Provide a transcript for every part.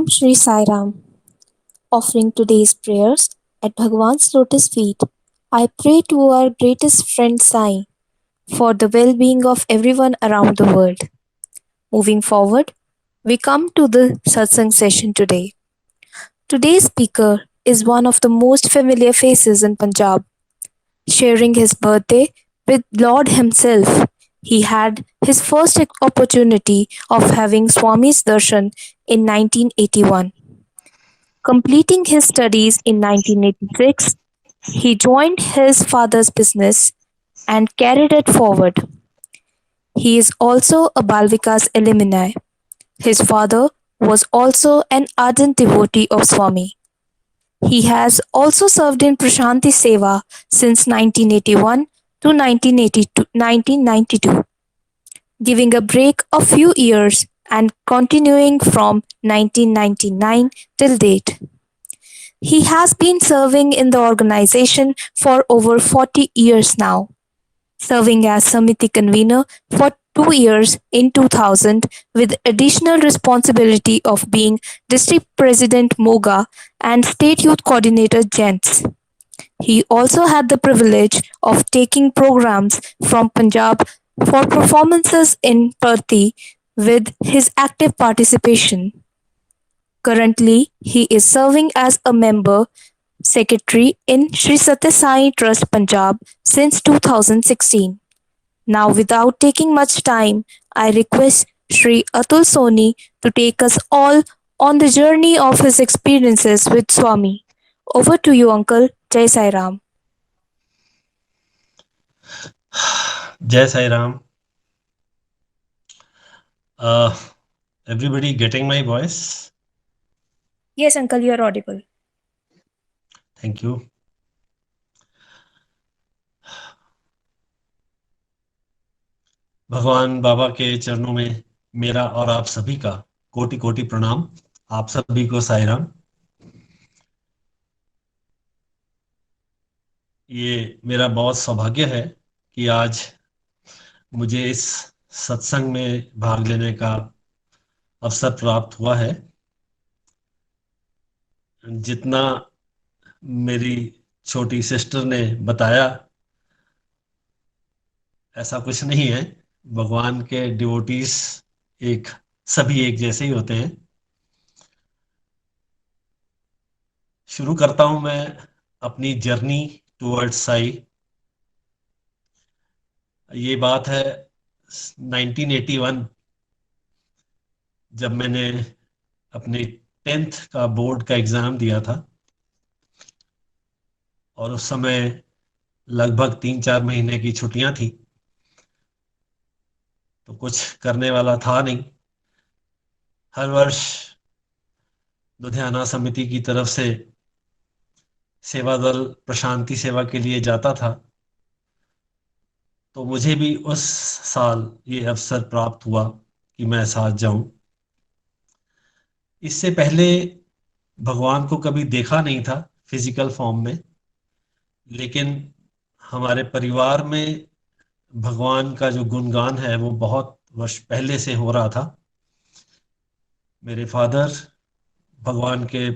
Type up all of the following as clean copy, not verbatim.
Om Shri Sai Ram. Offering today's prayers at Bhagwan's lotus feet, I pray to our greatest friend Sai for the well being of everyone around the world. Moving forward, we come to the satsang session today. Today's speaker is one of the most familiar faces in Punjab, sharing his birthday with Lord himself. He had his first opportunity of having Swami's darshan in 1981. Completing his studies in 1986, he joined his father's business and carried it forward. He is also a Balvikas alumni. His father was also an ardent devotee of Swami. He has also served in Prashanti Seva since 1981 to 1992, giving a break a few years and continuing from 1999 till date. He has been serving in the organization for over 40 years now, serving as Samiti convener for 2 years in 2000 with additional responsibility of being district president Moga and state youth coordinator Gents. He also had the privilege of taking programs from Punjab for performances in Perthi with his active participation. Currently, he is serving as a member secretary in Sri Satya Sai Trust Punjab since 2016. Now, without taking much time, I request Sri Atul Soni to take us all on the journey of his experiences with Swami. Over to you, Uncle. Jai Sai Ram. Jai Sai Ram. Uh, Everybody getting my voice? Yes, Uncle, you are audible. Thank you. भगवान बाबा के चरणों में मेरा और आप सभी का कोटि कोटि प्रणाम। आप सभी को साई राम। ये मेरा बहुत सौभाग्य है कि आज मुझे इस सत्संग में भाग लेने का अवसर प्राप्त हुआ है। जितना मेरी छोटी सिस्टर ने बताया, ऐसा कुछ नहीं है। भगवान के डिवोटीज सभी एक जैसे ही होते हैं। शुरू करता हूं मैं अपनी जर्नी टुवर्ड्स साई। ये बात है 1981, जब मैंने अपने 10th का बोर्ड का एग्जाम दिया था और उस समय लगभग 3-4 महीने की छुट्टियां थी, तो कुछ करने वाला था नहीं। हर वर्ष लुधियाना समिति की तरफ से सेवा दल प्रशांति सेवा के लिए जाता था, तो मुझे भी उस साल ये अवसर प्राप्त हुआ कि मैं साथ जाऊं। इससे पहले भगवान को कभी देखा नहीं था फिजिकल फॉर्म में, लेकिन हमारे परिवार में भगवान का जो गुणगान है वो बहुत वर्ष पहले से हो रहा था। मेरे फादर भगवान के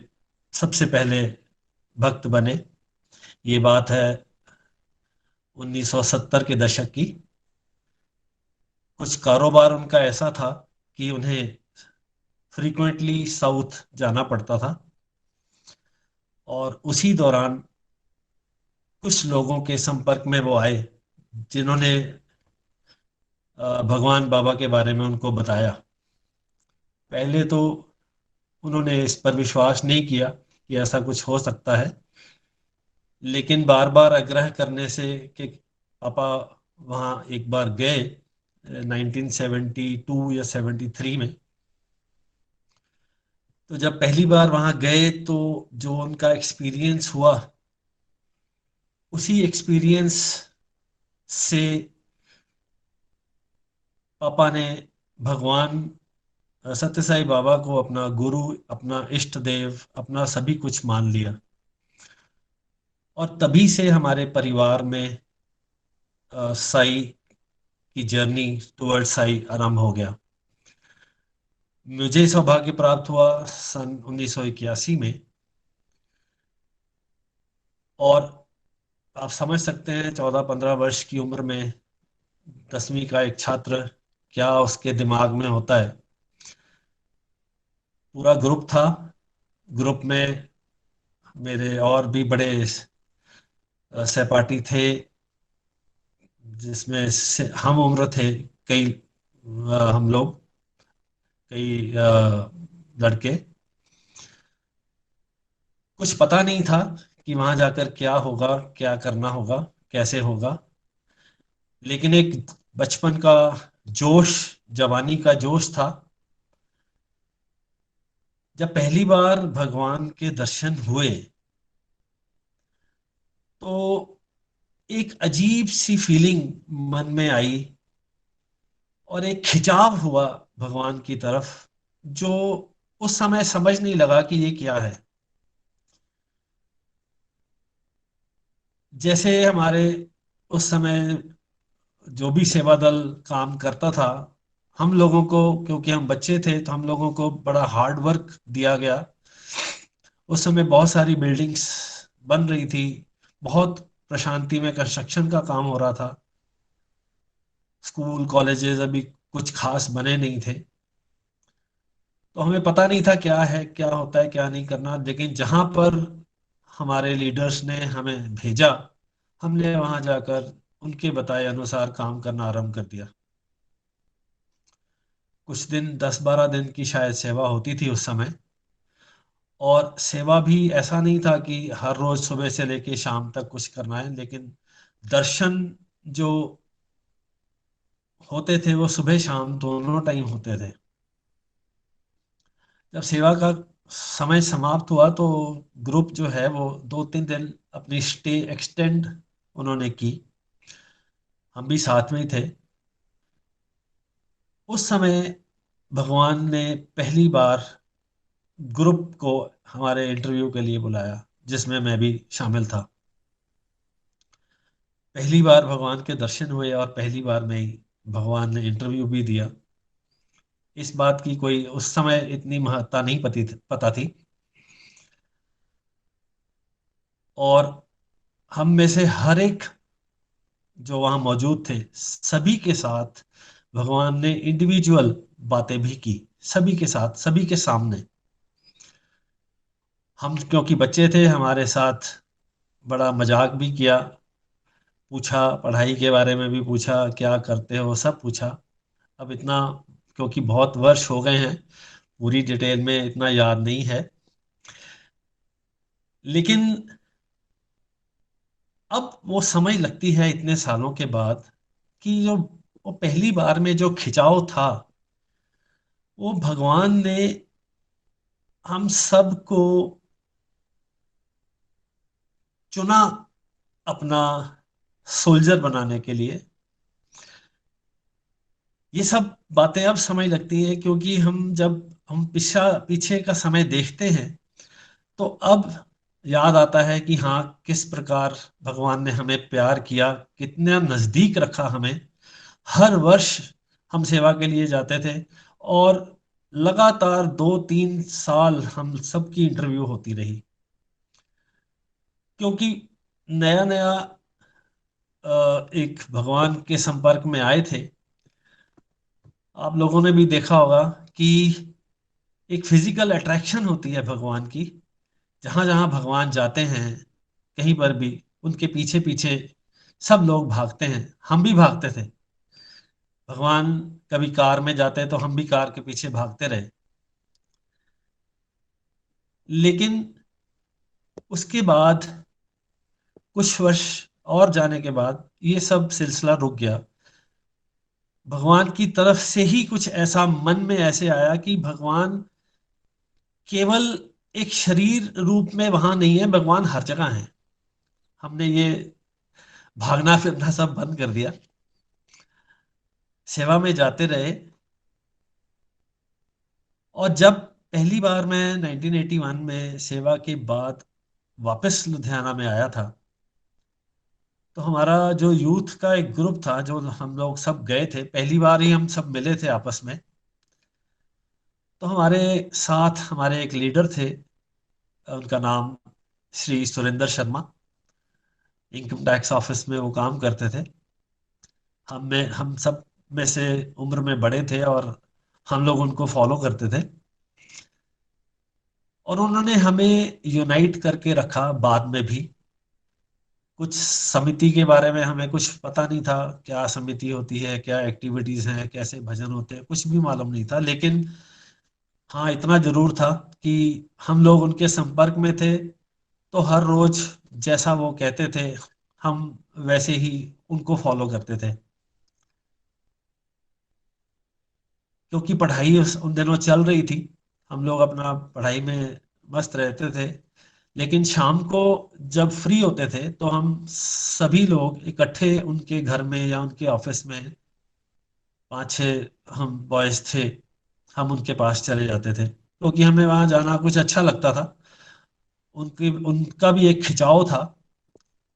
सबसे पहले भक्त बने। ये बात है 1970 के दशक की। कुछ कारोबार उनका ऐसा था कि उन्हें फ्रीक्वेंटली साउथ जाना पड़ता था, और उसी दौरान कुछ लोगों के संपर्क में वो आए जिन्होंने भगवान बाबा के बारे में उनको बताया। पहले तो उन्होंने इस पर विश्वास नहीं किया कि ऐसा कुछ हो सकता है, लेकिन बार बार आग्रह करने से कि पापा वहाँ एक बार गए 1972 या 73 में। तो जब पहली बार वहाँ गए तो जो उनका एक्सपीरियंस हुआ, उसी एक्सपीरियंस से पापा ने भगवान सत्य साई बाबा को अपना गुरु, अपना इष्ट देव, अपना सभी कुछ मान लिया। और तभी से हमारे परिवार में साई की जर्नी टुवर्ड साई आरंभ हो गया। मुझे सौभाग्य प्राप्त हुआ सन 1981 में। और आप समझ सकते हैं 14-15 वर्ष की उम्र में 10वीं का एक छात्र, क्या उसके दिमाग में होता है। पूरा ग्रुप था। ग्रुप में मेरे और भी बड़े सहपाठी थे, जिसमें हम उम्र थे कई, हम लोग कई लड़के। कुछ पता नहीं था कि वहां जाकर क्या होगा, क्या करना होगा, कैसे होगा। लेकिन एक बचपन का जोश, जवानी का जोश था। जब पहली बार भगवान के दर्शन हुए तो एक अजीब सी फीलिंग मन में आई और एक खिंचाव हुआ भगवान की तरफ, जो उस समय समझ नहीं लगा कि ये क्या है। जैसे हमारे उस समय जो भी सेवा दल काम करता था, हम लोगों को, क्योंकि हम बच्चे थे तो हम लोगों को बड़ा हार्ड वर्क दिया गया। उस समय बहुत सारी बिल्डिंग्स बन रही थी, बहुत प्रशांति में कंस्ट्रक्शन का काम हो रहा था। स्कूल कॉलेजेस अभी कुछ खास बने नहीं थे, तो हमें पता नहीं था क्या है, क्या होता है, क्या नहीं करना। लेकिन जहां पर हमारे लीडर्स ने हमें भेजा, हमने वहां जाकर उनके बताए अनुसार काम करना आरंभ कर दिया। कुछ दिन, 10-12 दिन की शायद सेवा होती थी उस समय। और सेवा भी ऐसा नहीं था कि हर रोज सुबह से लेके शाम तक कुछ करना है, लेकिन दर्शन जो होते थे वो सुबह शाम दोनों टाइम होते थे। जब सेवा का समय समाप्त हुआ तो ग्रुप जो है वो 2-3 दिन अपनी स्टे एक्सटेंड उन्होंने की। हम भी साथ में ही थे। उस समय भगवान ने पहली बार ग्रुप को हमारे इंटरव्यू के लिए बुलाया, जिसमें मैं भी शामिल था। पहली बार भगवान के दर्शन हुए और पहली बार में ही भगवान ने इंटरव्यू भी दिया। इस बात की कोई उस समय इतनी महत्ता नहीं पता थी। और हम में से हर एक जो वहां मौजूद थे, सभी के साथ भगवान ने इंडिविजुअल बातें भी की, सभी के साथ, सभी के सामने। हम क्योंकि बच्चे थे, हमारे साथ बड़ा मजाक भी किया, पूछा, पढ़ाई के बारे में भी पूछा, क्या करते हो, सब पूछा। अब इतना, क्योंकि बहुत वर्ष हो गए हैं, पूरी डिटेल में इतना याद नहीं है। लेकिन अब वो समय लगती है इतने सालों के बाद कि जो वो पहली बार में जो खिंचाव था, वो भगवान ने हम सबको चुना अपना सोल्जर बनाने के लिए। ये सब बातें अब समझ लगती हैं, क्योंकि हम पीछे का समय देखते हैं तो अब याद आता है कि हाँ, किस प्रकार भगवान ने हमें प्यार किया, कितना नजदीक रखा हमें। हर वर्ष हम सेवा के लिए जाते थे और लगातार 2-3 साल हम सबकी इंटरव्यू होती रही, क्योंकि नया नया एक भगवान के संपर्क में आए थे। आप लोगों ने भी देखा होगा कि एक फिजिकल अट्रैक्शन होती है भगवान की। जहां जहां भगवान जाते हैं, कहीं पर भी उनके पीछे पीछे सब लोग भागते हैं। हम भी भागते थे। भगवान कभी कार में जाते तो हम भी कार के पीछे भागते रहे। लेकिन उसके बाद कुछ वर्ष और जाने के बाद ये सब सिलसिला रुक गया। भगवान की तरफ से ही कुछ ऐसा मन में ऐसे आया कि भगवान केवल एक शरीर रूप में वहां नहीं है, भगवान हर जगह है। हमने ये भागना फिरना सब बंद कर दिया, सेवा में जाते रहे। और जब पहली बार मैं 1981 में सेवा के बाद वापस लुधियाना में आया था, तो हमारा जो यूथ का एक ग्रुप था, जो हम लोग सब गए थे, पहली बार ही हम सब मिले थे आपस में। तो हमारे साथ हमारे एक लीडर थे, उनका नाम Shri Surendra Sharma, income tax office में वो काम करते थे। हम सब में से उम्र में बड़े थे और हम लोग उनको फॉलो करते थे, और उन्होंने हमें यूनाइट करके रखा बाद में भी। कुछ समिति के बारे में हमें कुछ पता नहीं था, क्या समिति होती है, क्या एक्टिविटीज हैं, कैसे भजन होते हैं, कुछ भी मालूम नहीं था। लेकिन हाँ, इतना जरूर था कि हम लोग उनके संपर्क में थे, तो हर रोज जैसा वो कहते थे हम वैसे ही उनको फॉलो करते थे। क्योंकि पढ़ाई उन दिनों चल रही थी, हम लोग अपना पढ़ाई में मस्त रहते थे। लेकिन शाम को जब फ्री होते थे तो हम सभी लोग इकट्ठे उनके घर में या उनके ऑफिस में, पांच छह हम बॉयज थे, हम उनके पास चले जाते थे, क्योंकि हमें वहां जाना कुछ अच्छा लगता था। उनकी उनका भी एक खिंचाव था,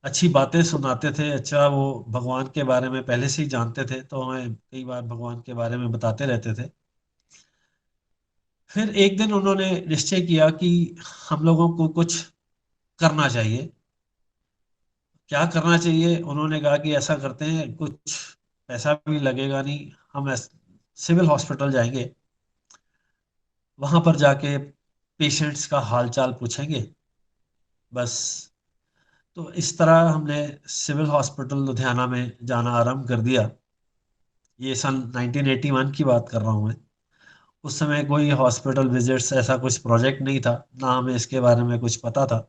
अच्छी बातें सुनाते थे। अच्छा, वो भगवान के बारे में पहले से ही जानते थे, तो हमें कई बार भगवान के बारे में बताते रहते थे। फिर एक दिन उन्होंने निश्चय किया कि हम लोगों को कुछ करना चाहिए। क्या करना चाहिए? उन्होंने कहा कि ऐसा करते हैं, कुछ पैसा भी लगेगा नहीं, हम सिविल हॉस्पिटल जाएंगे, वहां पर जाके पेशेंट्स का हाल चाल पूछेंगे, बस। तो इस तरह हमने सिविल हॉस्पिटल लुधियाना में जाना आरंभ कर दिया। ये सन 1981 की बात कर रहा हूँ मैं। उस समय कोई हॉस्पिटल विजिट्स ऐसा कुछ प्रोजेक्ट नहीं था, ना हमें इसके बारे में कुछ पता था।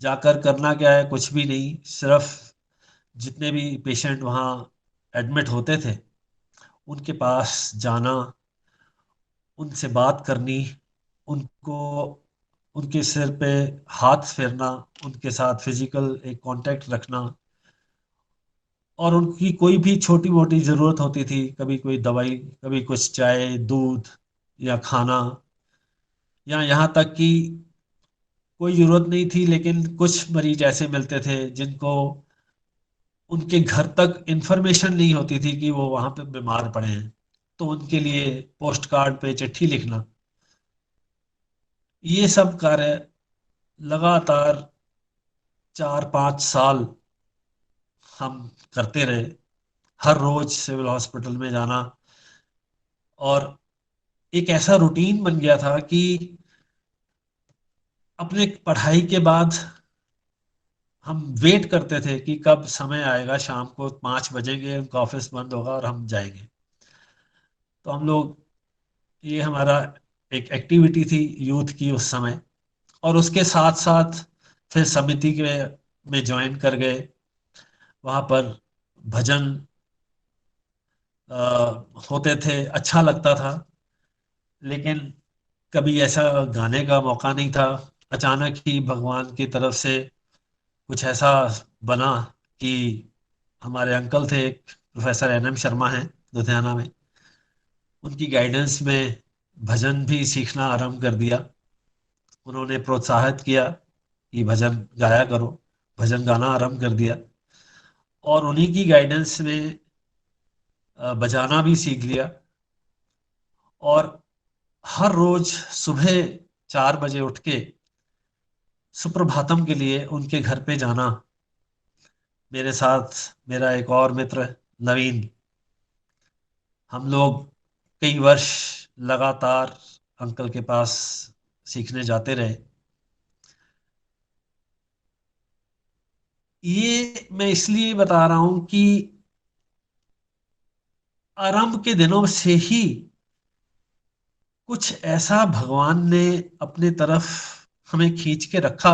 जाकर करना क्या है, कुछ भी नहीं, सिर्फ जितने भी पेशेंट वहाँ एडमिट होते थे उनके पास जाना, उनसे बात करनी, उनको उनके सिर पे हाथ फेरना, उनके साथ फिजिकल एक कांटेक्ट रखना, और उनकी कोई भी छोटी मोटी ज़रूरत होती थी, कभी कोई दवाई, कभी कुछ चाय दूध या खाना, या यहाँ तक कि कोई ज़रूरत नहीं थी लेकिन कुछ मरीज ऐसे मिलते थे जिनको उनके घर तक इंफॉर्मेशन नहीं होती थी कि वो वहाँ पे बीमार पड़े हैं, तो उनके लिए पोस्ट कार्ड पे चिट्ठी लिखना, ये सब कार्य लगातार 4-5 साल हम करते रहे। हर रोज सिविल हॉस्पिटल में जाना, और एक ऐसा रूटीन बन गया था कि अपने पढ़ाई के बाद हम वेट करते थे कि कब समय आएगा, शाम को 5 बजेंगे, उनका ऑफिस बंद होगा और हम जाएंगे। तो हम लोग, ये हमारा एक एक्टिविटी थी यूथ की उस समय। और उसके साथ साथ फिर समिति के में ज्वाइन कर गए। वहाँ पर भजन होते थे, अच्छा लगता था। लेकिन कभी ऐसा गाने का मौका नहीं था। अचानक ही भगवान की तरफ से कुछ ऐसा बना कि हमारे अंकल थे, एक प्रोफेसर एन एम शर्मा हैं लुधियाना में, उनकी गाइडेंस में भजन भी सीखना आरंभ कर दिया। उन्होंने प्रोत्साहित किया कि भजन गाया करो, भजन गाना आरंभ कर दिया, और उन्हीं की गाइडेंस में बजाना भी सीख लिया। और हर रोज सुबह 4 बजे उठ के सुप्रभातम के लिए उनके घर पे जाना। मेरे साथ मेरा एक और मित्र नवीन, हम लोग कई वर्ष लगातार अंकल के पास सीखने जाते रहे। ये मैं इसलिए बता रहा हूं कि आरंभ के दिनों से ही कुछ ऐसा भगवान ने अपने तरफ हमें खींच के रखा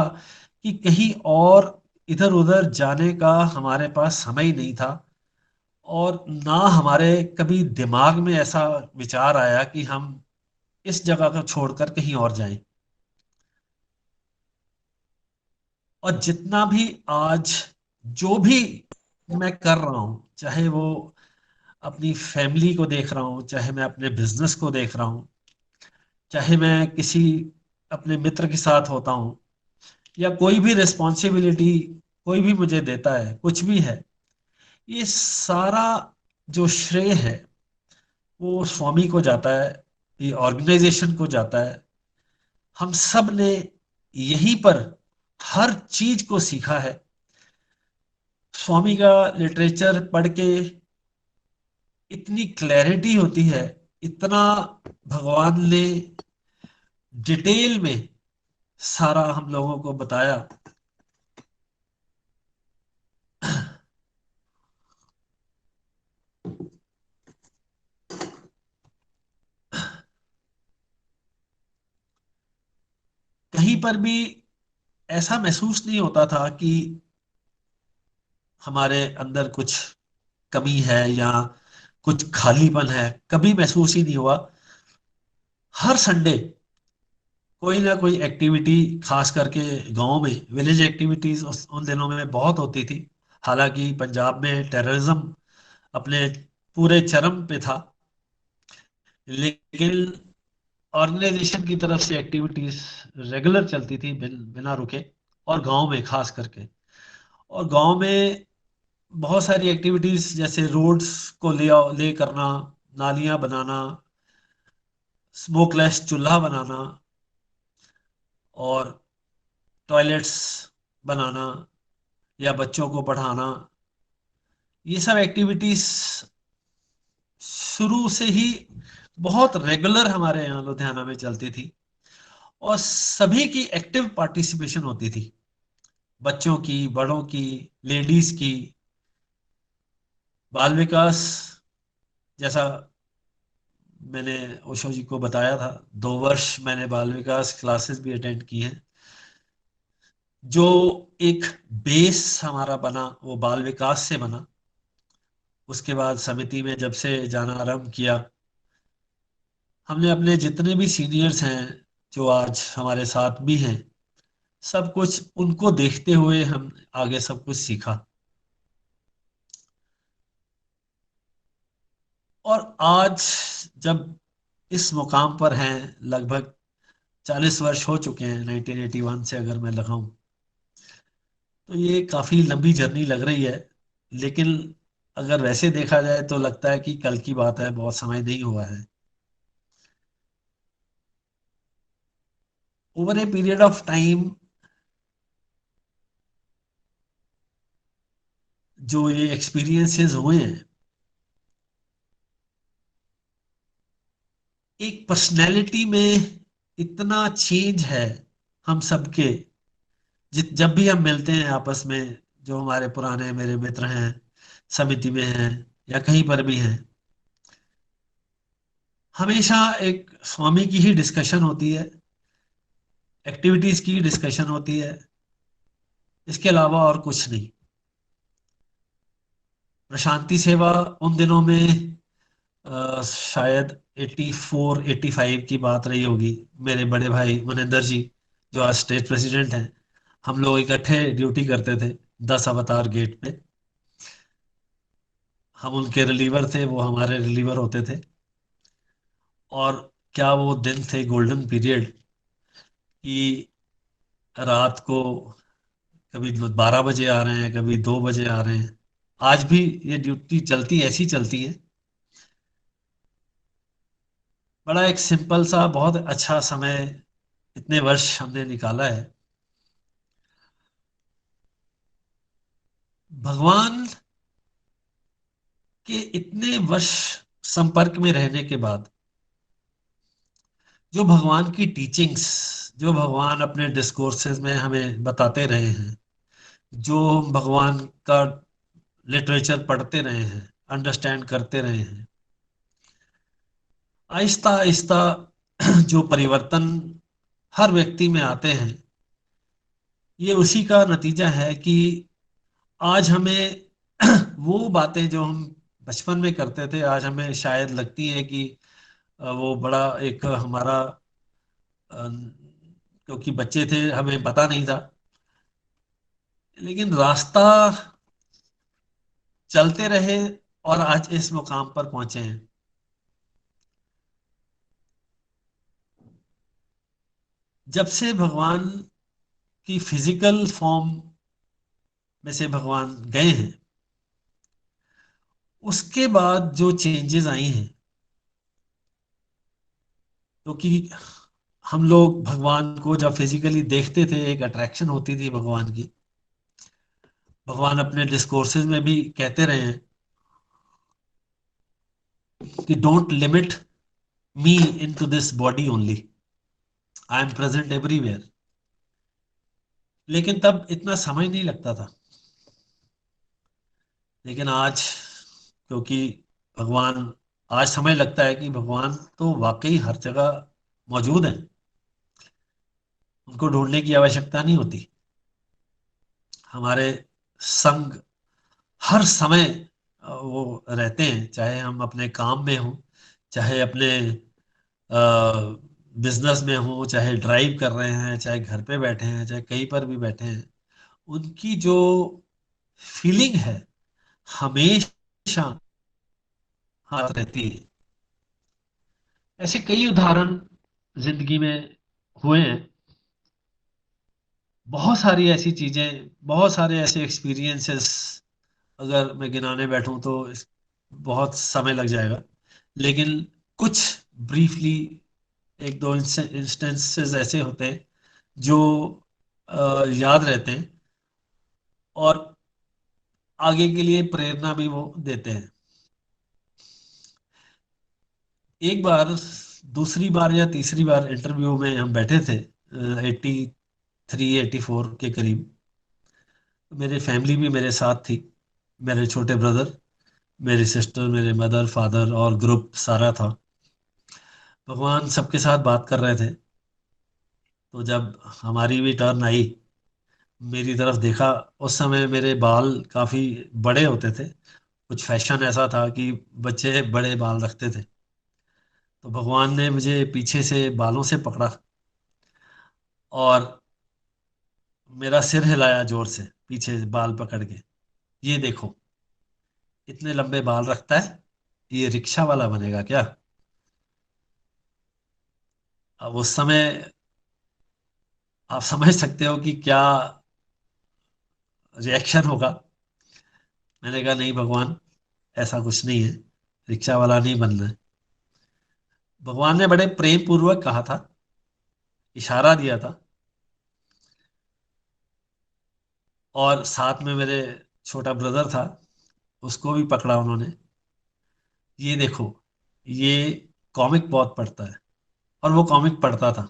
कि कहीं और इधर उधर जाने का हमारे पास समय ही नहीं था, और ना हमारे कभी दिमाग में ऐसा विचार आया कि हम इस जगह को छोड़कर कहीं और जाएं। और जितना भी आज जो भी मैं कर रहा हूं, चाहे वो अपनी फैमिली को देख रहा हूं, चाहे मैं अपने बिजनेस को देख रहा हूं, चाहे मैं किसी अपने मित्र के साथ होता हूं, या कोई भी रिस्पॉन्सिबिलिटी कोई भी मुझे देता है, कुछ भी है, ये सारा जो श्रेय है वो स्वामी को जाता है। ये ऑर्गेनाइजेशन को जाता है, हम सब ने यहीं पर हर चीज को सीखा है। स्वामी का लिटरेचर पढ़ के इतनी क्लैरिटी होती है, इतना भगवान ने डिटेल में सारा हम लोगों को बताया। कहीं पर भी ऐसा महसूस नहीं होता था कि हमारे अंदर कुछ कमी है या कुछ खालीपन है, कभी महसूस ही नहीं हुआ। हर संडे कोई ना कोई एक्टिविटी, खास करके गांव में विलेज एक्टिविटीज उन दिनों में बहुत होती थी। हालांकि पंजाब में टेररिज्म अपने पूरे चरम पे था, लेकिन ऑर्गेनाइजेशन की तरफ से एक्टिविटीज रेगुलर चलती थी, बिना रुके। और गांव में खास करके, और गांव में बहुत सारी एक्टिविटीज, जैसे रोड्स को ले करना, नालियां बनाना, स्मोकलेस चूल्हा बनाना, और टॉयलेट्स बनाना, या बच्चों को पढ़ाना। ये सब एक्टिविटीज शुरू से ही बहुत रेगुलर हमारे यहाँ लुधियाना में चलती थी, और सभी की एक्टिव पार्टिसिपेशन होती थी, बच्चों की, बड़ों की, लेडीज की। बाल विकास, जैसा मैंने ओशो जी को बताया था, 2 वर्ष मैंने बाल विकास क्लासेस भी अटेंड की हैं। जो एक बेस हमारा बना वो बाल विकास से बना। उसके बाद समिति में जब से जाना आरंभ किया, हमने अपने जितने भी सीनियर्स हैं जो आज हमारे साथ भी हैं, सब कुछ उनको देखते हुए हम आगे सब कुछ सीखा। और आज जब इस मुकाम पर हैं, लगभग 40 वर्ष हो चुके हैं 1981 से अगर मैं लगाऊं, तो ये काफी लंबी जर्नी लग रही है। लेकिन अगर वैसे देखा जाए तो लगता है कि कल की बात है, बहुत समय नहीं हुआ है। Over a period of time जो ये एक्सपीरियंसेस हुए हैं, एक पर्सनैलिटी में इतना चेंज है हम सबके। जब भी हम मिलते हैं आपस में, जो हमारे पुराने मेरे मित्र हैं, समिति में हैं या कहीं पर भी हैं, हमेशा एक स्वामी की ही डिस्कशन होती है, एक्टिविटीज की डिस्कशन होती है, इसके अलावा और कुछ नहीं। प्रशांति सेवा उन दिनों में शायद 84 85 की बात रही होगी। मेरे बड़े भाई मनिंदर जी, जो आज स्टेट प्रेसिडेंट हैं, हम लोग इकट्ठे ड्यूटी करते थे 10 अवतार गेट पे। हम उनके रिलीवर थे, वो हमारे रिलीवर होते थे। और क्या वो दिन थे, गोल्डन पीरियड, कि रात को कभी 12 बजे आ रहे हैं, कभी 2 बजे आ रहे हैं। आज भी ये ड्यूटी चलती, ऐसी चलती है। बड़ा एक सिंपल सा बहुत अच्छा समय, इतने वर्ष हमने निकाला है। भगवान के इतने वर्ष संपर्क में रहने के बाद, जो भगवान की टीचिंग्स, जो भगवान अपने डिस्कोर्सेज में हमें बताते रहे हैं, जो हम भगवान का लिटरेचर पढ़ते रहे हैं, अंडरस्टैंड करते रहे हैं, आहिस्ता आहिस्ता जो परिवर्तन हर व्यक्ति में आते हैं, ये उसी का नतीजा है कि आज हमें वो बातें जो हम बचपन में करते थे, आज हमें शायद लगती है कि वो बड़ा एक हमारा, क्योंकि बच्चे थे, हमें पता नहीं था। लेकिन रास्ता चलते रहे और आज इस मुकाम पर पहुंचे हैं। जब से भगवान की फिजिकल फॉर्म में से भगवान गए हैं, उसके बाद जो चेंजेस आई हैं, क्योंकि हम लोग भगवान को जब फिजिकली देखते थे एक अट्रैक्शन होती थी भगवान की। भगवान अपने डिस्कोर्सेज में भी कहते रहे हैं कि don't limit me into this body only, I am present everywhere. लेकिन तब इतना समय नहीं लगता था। लेकिन आज, क्योंकि भगवान, आज समय लगता है कि भगवान तो वाकई हर जगह मौजूद हैं, उनको ढूंढने की आवश्यकता नहीं होती। हमारे संग हर समय वो रहते हैं, चाहे हम अपने काम में हों, चाहे अपने बिजनेस में हों, चाहे ड्राइव कर रहे हैं, चाहे घर पे बैठे हैं, चाहे कहीं पर भी बैठे हैं। उनकी जो फीलिंग है हमेशा हाथ रहती है। ऐसे कई उदाहरण जिंदगी में हुए हैं। बहुत सारी ऐसी चीजें, बहुत सारे ऐसे एक्सपीरियंसेस, अगर मैं गिनाने बैठूं तो बहुत समय लग जाएगा। लेकिन कुछ ब्रीफली एक दो इंस्टेंसेस ऐसे होते हैं जो याद रहते हैं और आगे के लिए प्रेरणा भी वो देते हैं। एक बार, दूसरी बार या तीसरी बार इंटरव्यू में हम बैठे थे, 83 84 के करीब। मेरी फैमिली भी मेरे साथ थी, मेरे छोटे ब्रदर, मेरी सिस्टर, मेरे मदर फादर और ग्रुप सारा था। भगवान सबके साथ बात कर रहे थे। तो जब हमारी भी टर्न आई, मेरी तरफ देखा। उस समय मेरे बाल काफी बड़े होते थे। कुछ फैशन ऐसा था कि बच्चे बड़े बाल रखते थे। तो भगवान ने मुझे पीछे से बालों से पकड़ा और मेरा सिर हिलाया जोर से, पीछे से बाल पकड़ के। ये देखो, इतने लंबे बाल रखता है, ये रिक्शा वाला बनेगा क्या? अब उस समय आप समझ सकते हो कि क्या रिएक्शन होगा। मैंने कहा नहीं भगवान, ऐसा कुछ नहीं है, रिक्शा वाला नहीं बनना है। भगवान ने बड़े प्रेम पूर्वक कहा था, इशारा दिया था। और साथ में मेरे छोटा ब्रदर था, उसको भी पकड़ा उन्होंने। ये देखो, ये कॉमिक बहुत पढ़ता है। और वो कॉमिक पढ़ता था,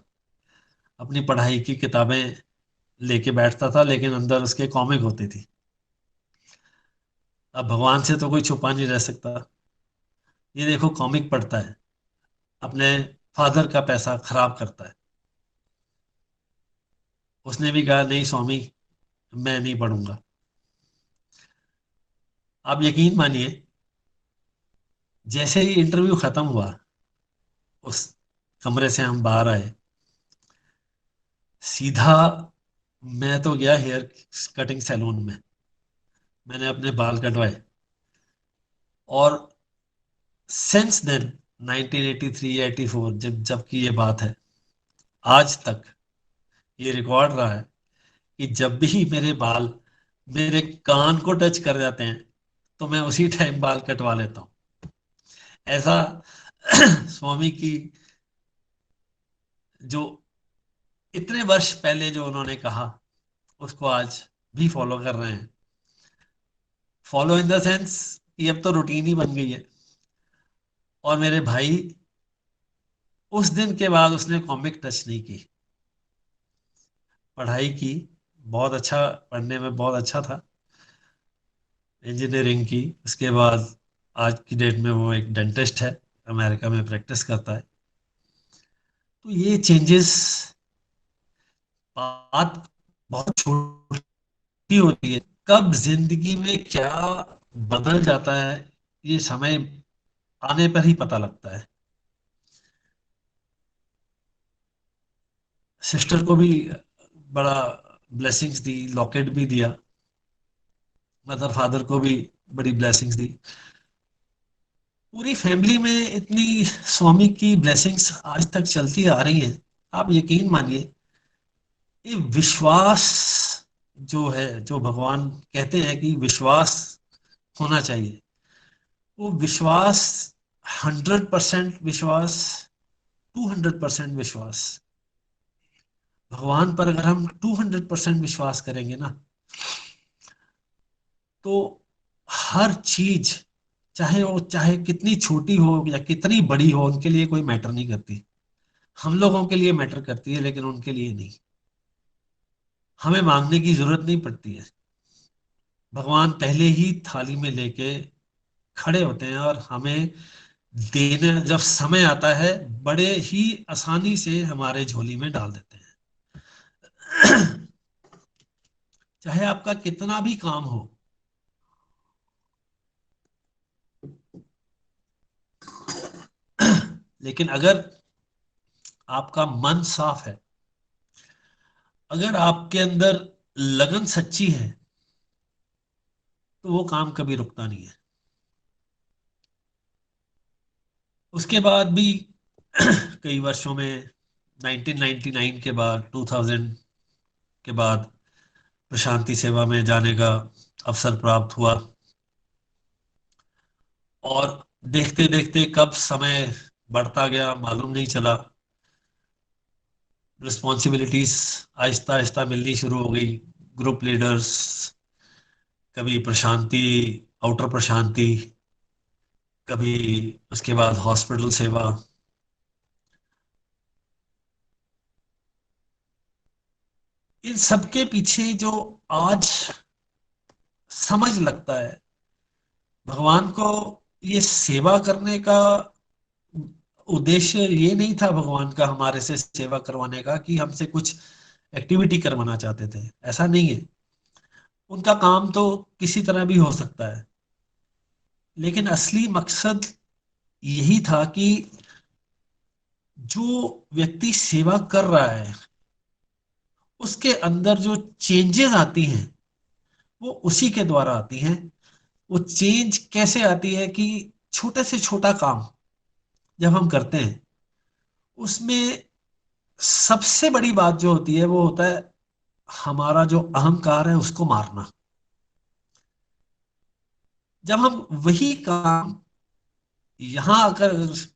अपनी पढ़ाई की किताबें लेके बैठता था, लेकिन अंदर उसके कॉमिक होती थी। अब भगवान से तो कोई छुपा नहीं रह सकता। ये देखो कॉमिक पढ़ता है, अपने फादर का पैसा खराब करता है। उसने भी कहा नहीं स्वामी, मैं नहीं पढ़ूंगा। आप यकीन मानिए, जैसे ही इंटरव्यू खत्म हुआ, उस कमरे से हम बाहर आए, सीधा मैं तो गया हेयर कटिंग सैलून में। मैंने अपने बाल कटवाए। और सिंस देन 1983 84, जब की ये बात है, आज तक ये रिकॉर्ड रहा है कि जब भी मेरे बाल मेरे कान को टच कर जाते हैं तो मैं उसी टाइम बाल कटवा लेता हूँ। ऐसा स्वामी की जो इतने वर्ष पहले जो उन्होंने कहा, उसको आज भी फॉलो कर रहे हैं। फॉलो इन द सेंस, ये अब तो रूटीन ही बन गई है। और मेरे भाई, उस दिन के बाद उसने कॉमिक टच नहीं की। पढ़ाई की, बहुत अच्छा, पढ़ने में बहुत अच्छा था, इंजीनियरिंग की। उसके बाद आज की डेट में वो एक डेंटिस्ट है, अमेरिका में प्रैक्टिस करता है। तो ये चेंजेस, बात बहुत छोटी होती है, कब जिंदगी में क्या बदल जाता है, ये समय आने पर ही पता लगता है। सिस्टर को भी बड़ा ब्लेसिंग्स दी, लॉकेट भी दिया। मदर फादर को भी बड़ी ब्लेसिंग्स दी। पूरी फैमिली में इतनी स्वामी की ब्लेसिंग्स आज तक चलती आ रही हैं। आप यकीन मानिए, ये विश्वास जो है, जो भगवान कहते हैं कि विश्वास होना चाहिए, वो विश्वास, 100% विश्वास 200% विश्वास। भगवान पर अगर हम 200% विश्वास करेंगे ना, तो हर चीज, चाहे कितनी छोटी हो या कितनी बड़ी हो, उनके लिए कोई मैटर नहीं करती। हम लोगों के लिए मैटर करती है, लेकिन उनके लिए नहीं। हमें मांगने की जरूरत नहीं पड़ती है। भगवान पहले ही थाली में लेके खड़े होते हैं और हमें देने जब समय आता है, बड़े ही आसानी से हमारे झोली में डाल देते हैं। चाहे आपका कितना भी काम हो, लेकिन अगर आपका मन साफ है, अगर आपके अंदर लगन सच्ची है, तो वो काम कभी रुकता नहीं है। उसके बाद भी कई वर्षों में, 1999 के बाद, 2000 के बाद प्रशांति सेवा में जाने का अवसर प्राप्त हुआ। और देखते देखते कब समय बढ़ता गया मालूम नहीं चला। रिस्पॉन्सिबिलिटीज आहिस्ता आहिस्ता मिलनी शुरू हो गई। ग्रुप लीडर्स, कभी प्रशांति, आउटर प्रशांति, कभी उसके बाद हॉस्पिटल सेवा। इन सबके पीछे जो आज समझ लगता है, भगवान को ये सेवा करने का उद्देश्य ये नहीं था भगवान का हमारे से सेवा करवाने का कि हमसे कुछ एक्टिविटी करवाना चाहते थे। ऐसा नहीं है। उनका काम तो किसी तरह भी हो सकता है, लेकिन असली मकसद यही था कि जो व्यक्ति सेवा कर रहा है, उसके अंदर जो चेंजेस आती हैं, वो उसी के द्वारा आती हैं। वो चेंज कैसे आती है कि छोटे से छोटा काम जब हम करते हैं, उसमें सबसे बड़ी बात जो होती है वो होता है हमारा जो अहंकार है उसको मारना। जब हम वही काम यहाँ अगर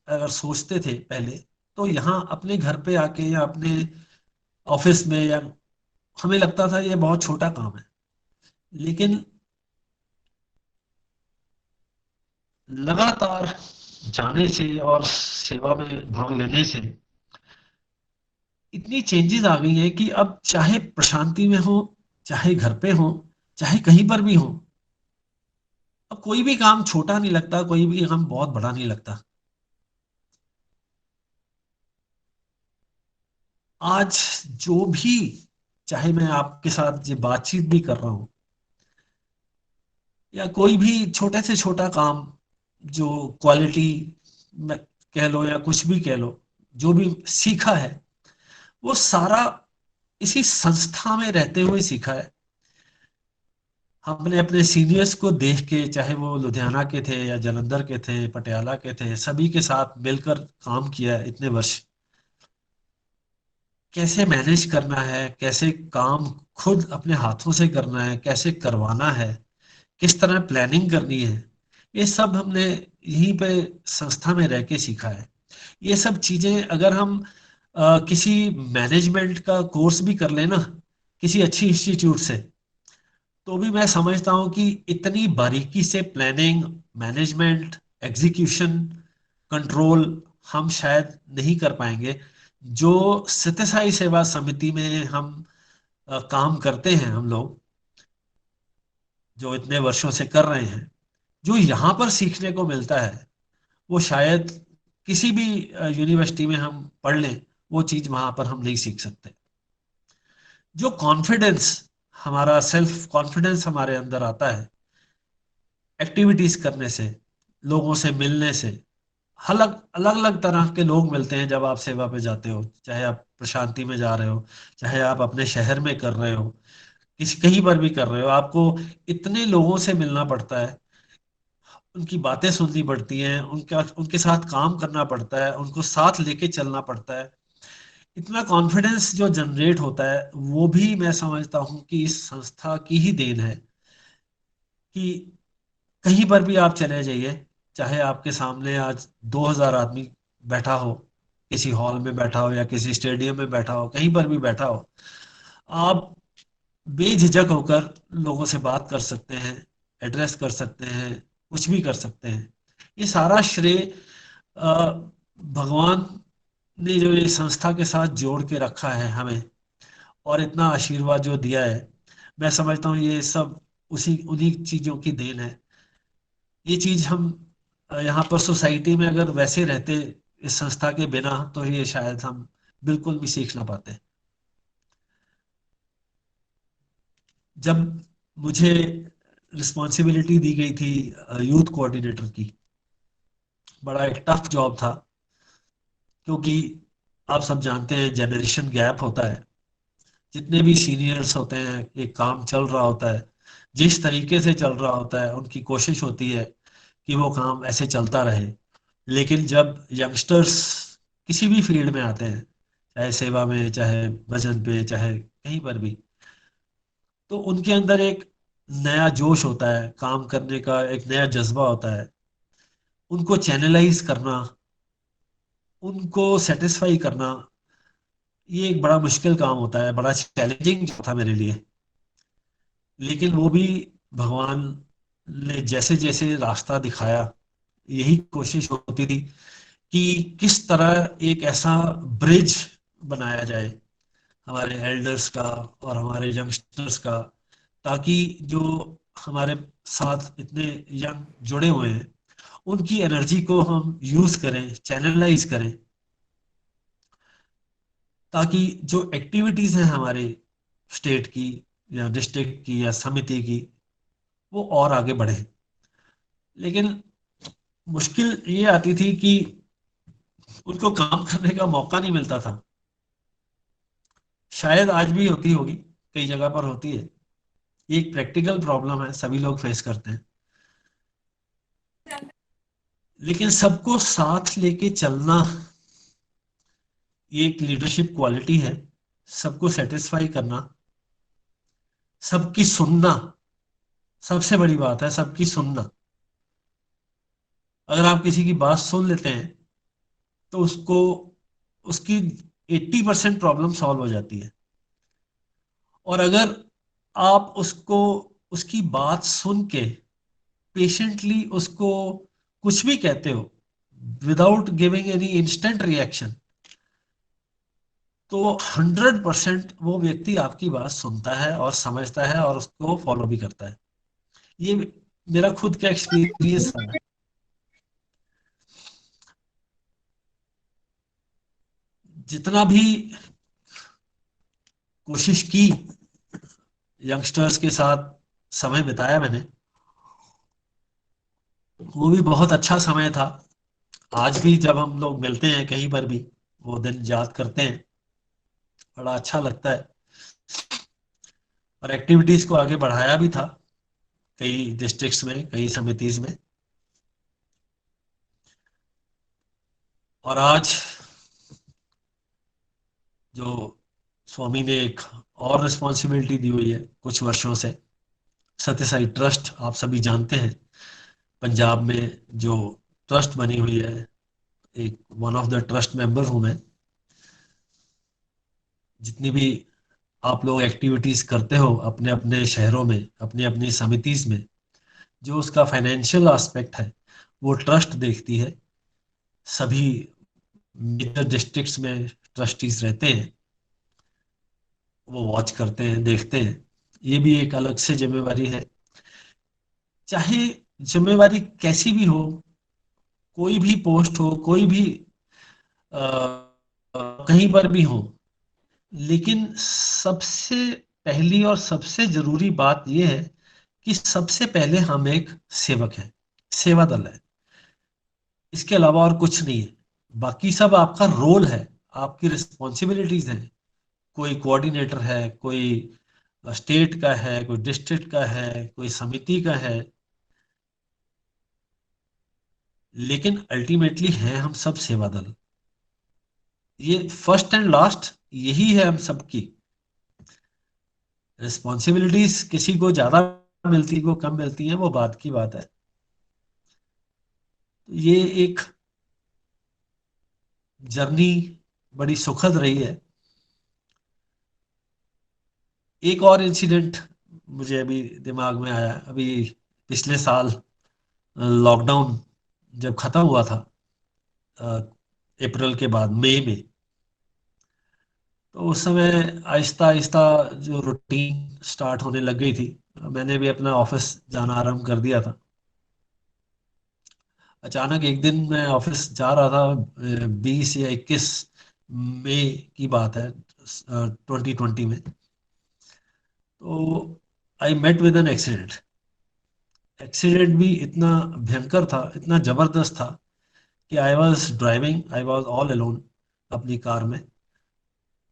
अगर सोचते थे पहले, तो यहाँ अपने घर पे आके या अपने ऑफिस में, या हमें लगता था ये बहुत छोटा काम है। लेकिन लगातार जाने से और सेवा में भाग लेने से इतनी चेंजेस आ गई हैं कि अब चाहे प्रशांति में हो, चाहे घर पे हो, चाहे कहीं पर भी हो, अब कोई भी काम छोटा नहीं लगता, कोई भी काम बहुत बड़ा नहीं लगता। आज जो भी, चाहे मैं आपके साथ ये बातचीत भी कर रहा हूं, या कोई भी छोटे से छोटा काम जो क्वालिटी में कह लो या कुछ भी कह लो, जो भी सीखा है, वो सारा इसी संस्था में रहते हुए सीखा है। हमने अपने सीनियर्स को देख के, चाहे वो लुधियाना के थे या जलंधर के थे, पटियाला के थे, सभी के साथ मिलकर काम किया है इतने वर्ष। कैसे मैनेज करना है, कैसे काम खुद अपने हाथों से करना है, कैसे करवाना है, किस तरह प्लानिंग करनी है, ये सब हमने यहीं पे संस्था में रह के सीखा है। ये सब चीजें अगर हम किसी मैनेजमेंट का कोर्स भी कर लेना किसी अच्छी इंस्टीट्यूट से, तो भी मैं समझता हूँ कि इतनी बारीकी से प्लानिंग, मैनेजमेंट, एग्जीक्यूशन, कंट्रोल हम शायद नहीं कर पाएंगे। जो सत्यसाई सेवा समिति में हम काम करते हैं, हम लोग जो इतने वर्षों से कर रहे हैं, जो यहाँ पर सीखने को मिलता है, वो शायद किसी भी यूनिवर्सिटी में हम पढ़ लें, वो चीज वहां पर हम नहीं सीख सकते। जो कॉन्फिडेंस, हमारा सेल्फ कॉन्फिडेंस हमारे अंदर आता है एक्टिविटीज करने से, लोगों से मिलने से। अलग अलग अलग तरह के लोग मिलते हैं जब आप सेवा पे जाते हो, चाहे आप प्रशांति में जा रहे हो, चाहे आप अपने शहर में कर रहे हो, किसी कहीं पर भी कर रहे हो, आपको इतने लोगों से मिलना पड़ता है, उनकी बातें सुननी पड़ती हैं, उनका उनके साथ काम करना पड़ता है, उनको साथ लेके चलना पड़ता है। इतना कॉन्फिडेंस जो जनरेट होता है, वो भी मैं समझता हूँ कि इस संस्था की ही देन है। कि कहीं पर भी आप चले जाइए, चाहे आपके सामने आज 2000 आदमी बैठा हो, किसी हॉल में बैठा हो या किसी स्टेडियम में बैठा हो, कहीं पर भी बैठा हो, आप बेझिझक होकर लोगों से बात कर सकते हैं, एड्रेस कर सकते हैं, कुछ भी कर सकते हैं। ये सारा श्रेय भगवान ने जो ये संस्था के साथ जोड़ के रखा है हमें, और इतना आशीर्वाद जो दिया है, मैं समझता हूँ ये सब उसी उन्हीं चीजों की देन है। ये चीज हम यहाँ पर सोसाइटी में अगर वैसे रहते इस संस्था के बिना, तो ये शायद हम बिल्कुल भी सीख ना पाते। जब मुझे रिस्पॉन्सिबिलिटी दी गई थी यूथ कोऑर्डिनेटर की, बड़ा एक टफ जॉब था, क्योंकि आप सब जानते हैं जनरेशन गैप होता है। जितने भी सीनियर्स होते हैं, एक काम चल रहा होता है, जिस तरीके से चल रहा होता है, उनकी कोशिश होती है कि वो काम ऐसे चलता रहे। लेकिन जब यंगस्टर्स किसी भी फील्ड में आते हैं, चाहे सेवा में, चाहे भजन पे, चाहे कहीं पर भी, तो उनके अंदर एक नया जोश होता है, काम करने का एक नया जज्बा होता है। उनको चैनलाइज करना, उनको सेटिस्फाई करना, ये एक बड़ा मुश्किल काम होता है, बड़ा चैलेंजिंग था मेरे लिए। लेकिन वो भी भगवान ने जैसे जैसे रास्ता दिखाया, यही कोशिश होती थी कि किस तरह एक ऐसा ब्रिज बनाया जाए हमारे एल्डर्स का और हमारे यंगस्टर्स का, ताकि जो हमारे साथ इतने यंग जुड़े हुए हैं, उनकी एनर्जी को हम यूज करें, चैनलाइज करें, ताकि जो एक्टिविटीज हैं हमारे स्टेट की या डिस्ट्रिक्ट की या समिति की, वो और आगे बढ़े। लेकिन मुश्किल ये आती थी कि उनको काम करने का मौका नहीं मिलता था। शायद आज भी होती होगी, कई जगह पर होती है। ये एक प्रैक्टिकल प्रॉब्लम है, सभी लोग फेस करते हैं। लेकिन सबको साथ लेके चलना, ये एक लीडरशिप क्वालिटी है। सबको सेटिस्फाई करना, सबकी सुनना, सबसे बड़ी बात है सबकी सुनना। अगर आप किसी की बात सुन लेते हैं, तो उसको उसकी 80% प्रॉब्लम सॉल्व हो जाती है। और अगर आप उसको उसकी बात सुन के पेशेंटली उसको कुछ भी कहते हो, without giving any instant reaction, तो 100% वो व्यक्ति आपकी बात सुनता है और समझता है और उसको फॉलो भी करता है। ये मेरा खुद का एक्सपीरियंस रहा है। जितना भी कोशिश की, यंगस्टर्स के साथ समय बिताया मैंने, वो भी बहुत अच्छा समय था। आज भी जब हम लोग मिलते हैं कहीं पर भी, वो दिन याद करते हैं, बड़ा अच्छा लगता है। और एक्टिविटीज को आगे बढ़ाया भी था कई डिस्ट्रिक्ट्स में, कई समितिज में। और आज जो स्वामी ने एक और रिस्पॉन्सिबिलिटी दी हुई है कुछ वर्षों से, सत्य साई ट्रस्ट, आप सभी जानते हैं, पंजाब में जो ट्रस्ट बनी हुई है, एक one of the trust member हूं मैं। जितनी भी आप लोग एक्टिविटीज करते हो अपने अपने शहरों में, अपनी अपनी समितिज में, जो उसका फाइनेंशियल एस्पेक्ट है, वो ट्रस्ट देखती है। सभी मेजर डिस्ट्रिक्ट्स में ट्रस्टीज रहते हैं, वो वॉच करते हैं, देखते हैं। ये भी एक अलग से जिम्मेवारी है। चाहे जिम्मेवारी कैसी भी हो, कोई भी पोस्ट हो, कोई भी कहीं पर भी हो, लेकिन सबसे पहली और सबसे जरूरी बात यह है कि सबसे पहले हम एक सेवक हैं, सेवा दल है। इसके अलावा और कुछ नहीं है। बाकी सब आपका रोल है, आपकी रिस्पॉन्सिबिलिटीज हैं। कोई कोऑर्डिनेटर है, कोई स्टेट का है, कोई डिस्ट्रिक्ट का है, कोई समिति का है, लेकिन अल्टीमेटली है हम सब सेवा दल। ये फर्स्ट एंड लास्ट यही है हम सबकी। रिस्पॉन्सिबिलिटीज किसी को ज्यादा मिलती, को कम मिलती है, वो बात की बात है। ये एक जर्नी बड़ी सुखद रही है। एक और इंसिडेंट मुझे अभी दिमाग में आया, अभी पिछले साल लॉकडाउन जब खत्म हुआ था, अप्रैल के बाद मई में, तो उस समय आहिस्ता आहिस्ता जो रूटीन स्टार्ट होने लग गई थी, मैंने भी अपना ऑफिस जाना आरंभ कर दिया था। अचानक एक दिन मैं ऑफिस जा रहा था, 20 या 21 मई की बात है, 2020 में। तो I met with an accident. Accident भी इतना भयंकर था, इतना जबरदस्त था कि I was driving, I was all alone अपनी कार में।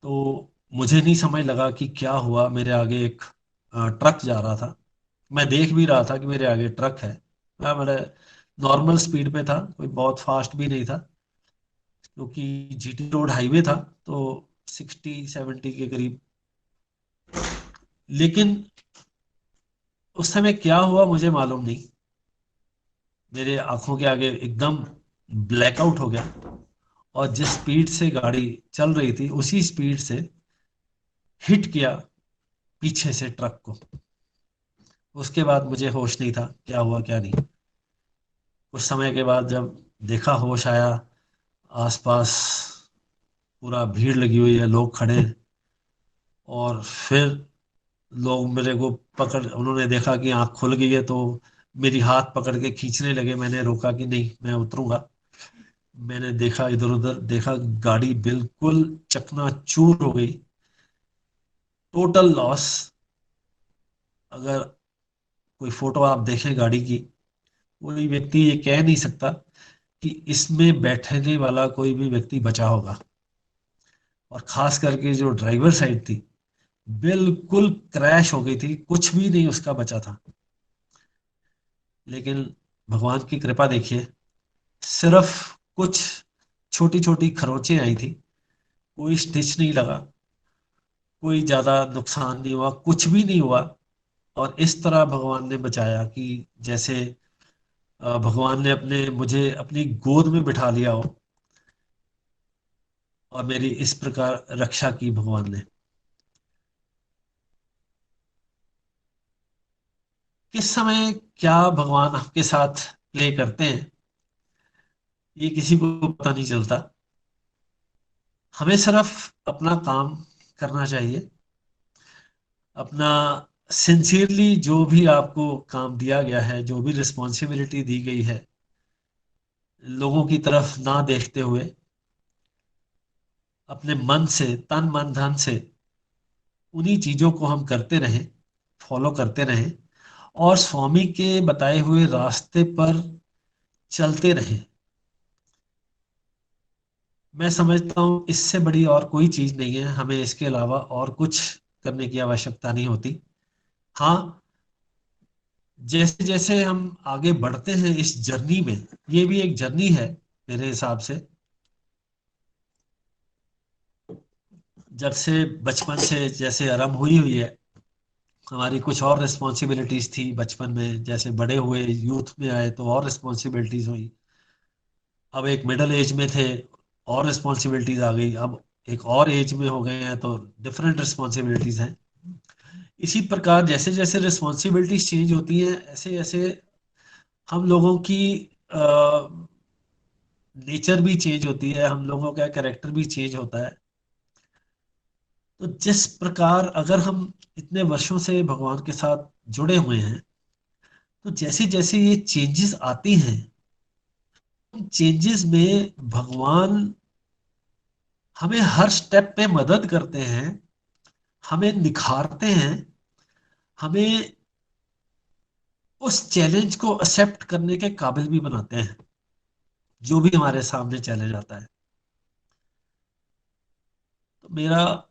तो मुझे नहीं समझ लगा कि क्या हुआ। मेरे आगे एक ट्रक जा रहा था, मैं देख भी रहा था कि मेरे आगे ट्रक है। मैं मेरे नॉर्मल स्पीड पे था, कोई बहुत फास्ट भी नहीं था, क्योंकि जीटी रोड हाईवे था, तो 60-70 के करीब। लेकिन उस समय क्या हुआ मुझे मालूम नहीं, मेरे आंखों के आगे एकदम ब्लैकआउट हो गया, और जिस स्पीड से गाड़ी चल रही थी उसी स्पीड से हिट किया पीछे से ट्रक को। उसके बाद मुझे होश नहीं था क्या हुआ क्या नहीं। कुछ समय के बाद जब देखा, होश आया, आसपास पूरा भीड़ लगी हुई है, लोग खड़े हैं। और फिर लोग मेरे को पकड़, उन्होंने देखा कि आंख खुल गई है, तो मेरी हाथ पकड़ के खींचने लगे। मैंने रोका कि नहीं, मैं उतरूंगा। मैंने देखा, इधर उधर देखा, गाड़ी बिल्कुल चकनाचूर हो गई, टोटल लॉस। अगर कोई फोटो आप देखें गाड़ी की, कोई व्यक्ति ये कह नहीं सकता कि इसमें बैठने वाला कोई भी व्यक्ति बचा होगा। और खास करके जो ड्राइवर साइड थी, बिल्कुल क्रैश हो गई थी, कुछ भी नहीं उसका बचा था। लेकिन भगवान की कृपा देखिए, सिर्फ कुछ छोटी छोटी खरोंचें आई थी, कोई स्टिच नहीं लगा, कोई ज्यादा नुकसान नहीं हुआ, कुछ भी नहीं हुआ। और इस तरह भगवान ने बचाया कि जैसे भगवान ने अपने मुझे अपनी गोद में बिठा लिया हो, और मेरी इस प्रकार रक्षा की भगवान ने। किस समय क्या भगवान आपके साथ प्ले करते हैं, ये किसी को पता नहीं चलता। हमें सिर्फ अपना काम करना चाहिए, अपना सिंसियरली जो भी आपको काम दिया गया है, जो भी रिस्पॉन्सिबिलिटी दी गई है, लोगों की तरफ ना देखते हुए अपने मन से, तन मन धन से उन्हीं चीजों को हम करते रहें, फॉलो करते रहें, और स्वामी के बताए हुए रास्ते पर चलते रहें। मैं समझता हूँ इससे बड़ी और कोई चीज नहीं है, हमें इसके अलावा और कुछ करने की आवश्यकता नहीं होती। हाँ, जैसे जैसे हम आगे बढ़ते हैं इस जर्नी में, ये भी एक जर्नी है मेरे हिसाब से। जब से बचपन से जैसे आरंभ हुई हुई है, हमारी कुछ और रिस्पॉन्सिबिलिटीज थी बचपन में, जैसे बड़े हुए, यूथ में आए तो और रिस्पॉन्सिबिलिटीज हुई। अब एक मिडिल एज में थे, और रिस्पॉन्सिबिलिटीज आ गई। अब एक और एज में हो गए हैं, तो डिफरेंट रिस्पॉन्सिबिलिटीज हैं। इसी प्रकार जैसे जैसे रिस्पॉन्सिबिलिटीज चेंज होती हैं, ऐसे ऐसे हम लोगों की नेचर भी चेंज होती है, हम लोगों का कैरेक्टर भी चेंज होता है। तो जिस प्रकार अगर हम इतने वर्षों से भगवान के साथ जुड़े हुए हैं, तो जैसे जैसे ये चेंजेस आती हैं, चेंजेस में भगवान हमें हर स्टेप पे मदद करते हैं, हमें निखारते हैं, हमें उस चैलेंज को एक्सेप्ट करने के काबिल भी बनाते हैं, जो भी हमारे सामने चैलेंज आता है। तो मेरा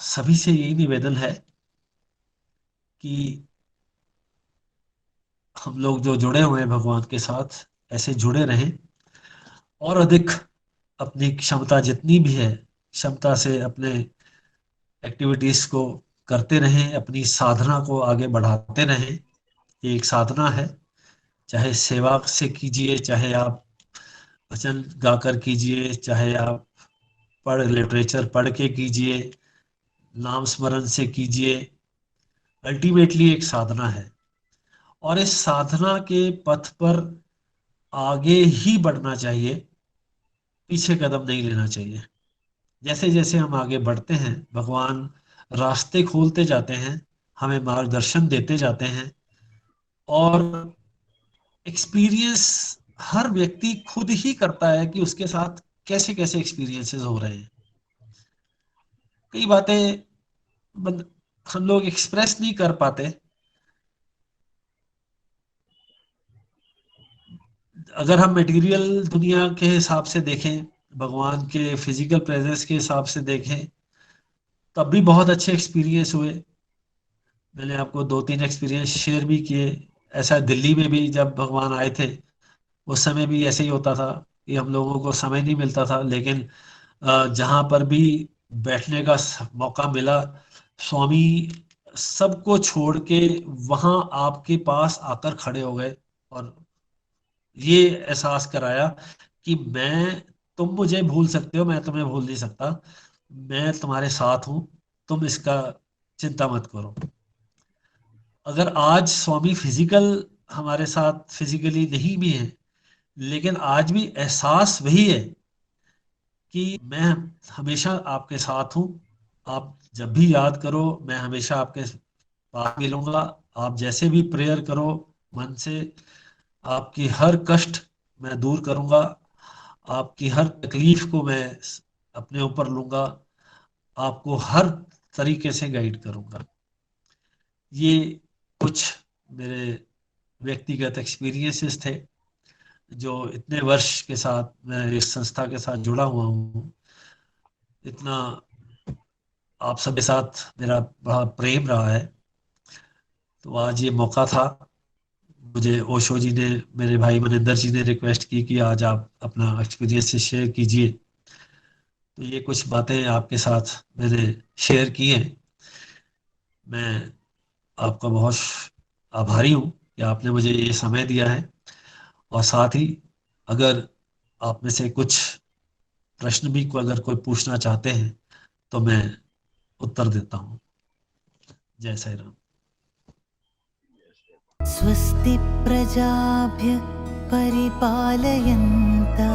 सभी से यही निवेदन है कि हम लोग जो जुड़े हुए हैं भगवान के साथ, ऐसे जुड़े रहें, और अधिक अपनी क्षमता जितनी भी है, क्षमता से अपने एक्टिविटीज को करते रहें, अपनी साधना को आगे बढ़ाते रहें। ये एक साधना है, चाहे सेवा से कीजिए, चाहे आप भजन गाकर कीजिए, चाहे आप लिटरेचर पढ़ के कीजिए, नाम स्मरण से कीजिए, अल्टीमेटली एक साधना है। और इस साधना के पथ पर आगे ही बढ़ना चाहिए, पीछे कदम नहीं लेना चाहिए। जैसे जैसे हम आगे बढ़ते हैं, भगवान रास्ते खोलते जाते हैं, हमें मार्गदर्शन देते जाते हैं, और एक्सपीरियंस हर व्यक्ति खुद ही करता है कि उसके साथ कैसे कैसे एक्सपीरियंसेस हो रहे हैं। कई बातें हम लोग एक्सप्रेस नहीं कर पाते। अगर हम मटेरियल दुनिया के हिसाब से देखें, भगवान के फिजिकल प्रेजेंस के हिसाब से देखें, तब भी बहुत अच्छे एक्सपीरियंस हुए। मैंने आपको 2-3 एक्सपीरियंस शेयर भी किए। ऐसा दिल्ली में भी जब भगवान आए थे, उस समय भी ऐसे ही होता था कि हम लोगों को समय नहीं मिलता था, लेकिन जहाँ पर भी बैठने का मौका मिला, स्वामी सबको छोड़ के वहां आपके पास आकर खड़े हो गए और ये एहसास कराया कि तुम मुझे भूल सकते हो, मैं तुम्हें भूल नहीं सकता, मैं तुम्हारे साथ हूं, तुम इसका चिंता मत करो। अगर आज स्वामी हमारे साथ फिजिकली नहीं भी है, लेकिन आज भी एहसास वही है कि मैं हमेशा आपके साथ हूं। आप जब भी याद करो, मैं हमेशा आपके पास मिलूंगा। आप जैसे भी प्रेयर करो मन से, आपकी हर कष्ट मैं दूर करूंगा, आपकी हर तकलीफ को मैं अपने ऊपर लूंगा, आपको हर तरीके से गाइड करूंगा। ये कुछ मेरे व्यक्तिगत एक्सपीरियंसेस थे, जो इतने वर्ष के साथ मैं इस संस्था के साथ जुड़ा हुआ हूँ। इतना आप सबके साथ मेरा बड़ा प्रेम रहा है, तो आज ये मौका था। मुझे ओशो जी ने, मेरे भाई मनिंदर जी ने रिक्वेस्ट की कि आज आप अपना एक्सपीरियंस से शेयर कीजिए, तो ये कुछ बातें आपके साथ मैंने शेयर की हैं। मैं आपका बहुत आभारी हूँ कि आपने मुझे ये समय दिया है, और साथ ही अगर आप में से कुछ प्रश्न भी अगर कोई पूछना चाहते हैं तो मैं उत्तर देता हूँ। जय साई राम। स्वस्ति प्रजाभ्य परिपालयन्ता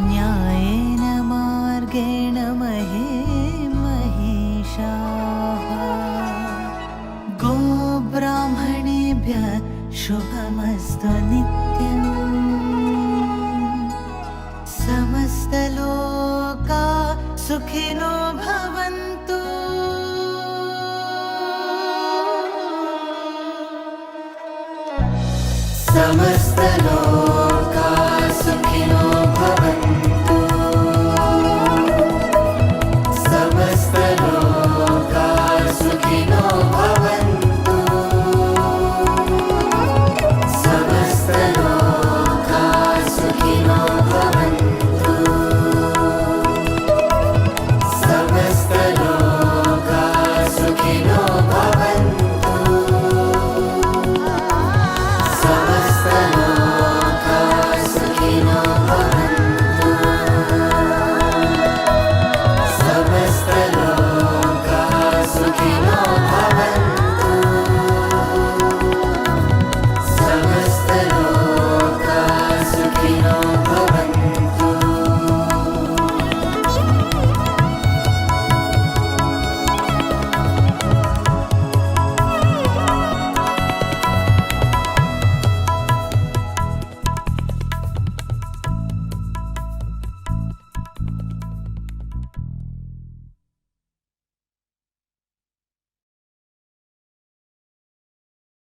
न्यायेन मार्गेण महे महिषाः गोब्राह्मणेभ्यः शुभमस्तु नित्यम् समस्तलोका सुखिनो भवन्तु समस्तलोका सुखिनो भवन्तु समस्तलोका